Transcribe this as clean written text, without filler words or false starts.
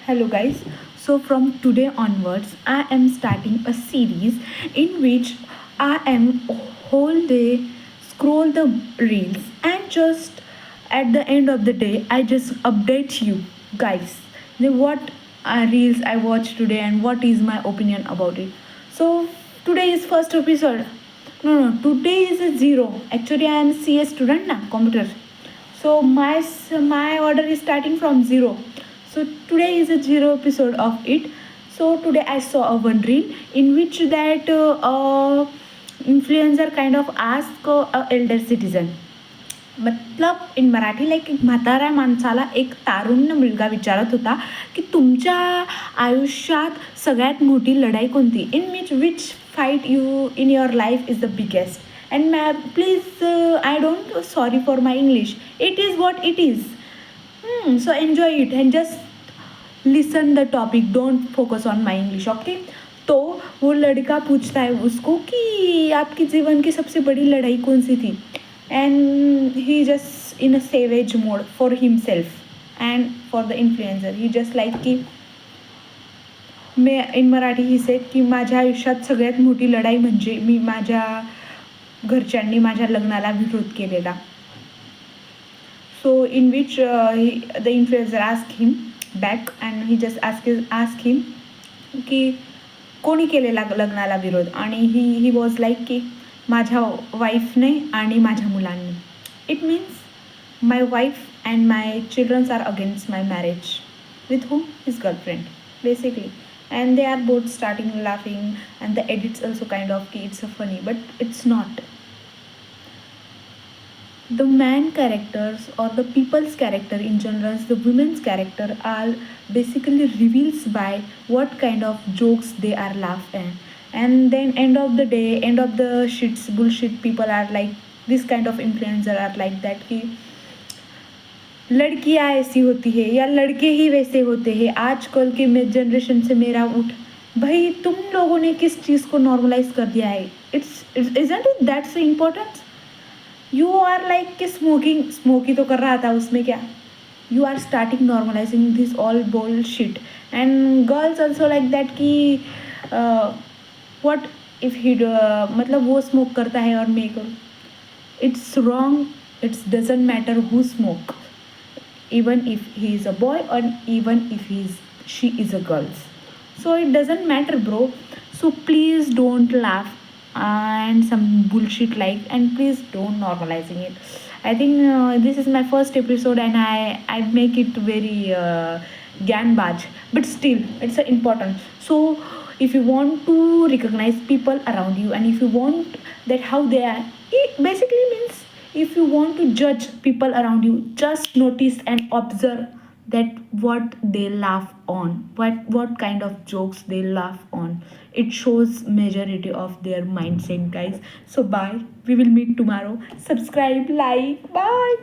Hello, guys. So, from today onwards, I am starting a series in which I am whole day scroll the reels and just at the end of the day, I just update you guys what reels I watched today and what is my opinion about it. So, today is first episode. No, today is a zero. Actually, I am CS student now, computer. So my order is starting from zero. So today is a zero episode of it. So today I saw a one reel in which that influencer kind of ask a elder citizen. मतलब इन Marathi like एक म्हाताऱ्या माणसाला एक तारुण्य मुलगा विचारत होता की तुमच्या आयुष्यात सगळ्यात मोठी लढाई कोणती in which fight you in your life is the biggest and मॅ please I don't sorry for my English it is what it is so enjoy it and just listen the topic don't focus on my English okay तो वो लड़का पूछता है उसको कि आपकी जीवन की सबसे बड़ी लड़ाई कौन सी थी and he just in a savage mode for himself and for the influencer he just like की मे इन मराठी ही सेट की माझ्या आयुष्यात सगळ्यात मोठी लढाई म्हणजे मी माझ्या घरच्यांनी माझ्या लग्नाला विरोध केलेला so in which the influencer ask him back and he just ask him की कोणी केलेला लग्नाला विरोध आणि ही वॉज लाईक की माझ्या वाईफने आणि माझ्या मुलांनी it means my wife and my childrens are against my marriage with home his girlfriend basically and they are both starting laughing and the edits also kind of it's a funny but it's not the man characters or the people's character in general the women's character are basically reveals by what kind of jokes they are laughing and then end of the day end of the shits bullshit people are like this kind of influencer are like that ki लड़कियाँ ऐसी होती है या लड़के ही वैसे होते हैं आजकल के जनरेशन से मेरा उठ भाई तुम लोगों ने किस चीज़ को नॉर्मलाइज कर दिया है it's isn't it that's important you are like कि स्मोकी तो कर रहा था उसमें क्या you are starting normalising this all bullshit and girls also like that कि वट इफ ही मतलब वो स्मोक करता है और मैं करूँ it's wrong it's doesn't matter who smoke even if he is a boy or even if she is a girl, so it doesn't matter bro, so please don't laugh and some bullshit like and please don't normalizing it. I think this is my first episode and I make it very ganbaj but still it's important. So if you want to recognize people around you and if you want that how they are, it basically means if you want to judge people around you just notice and observe that what they laugh on what kind of jokes they laugh on. It shows majority of their mindset guys. So bye, we will meet tomorrow. Subscribe, like, bye.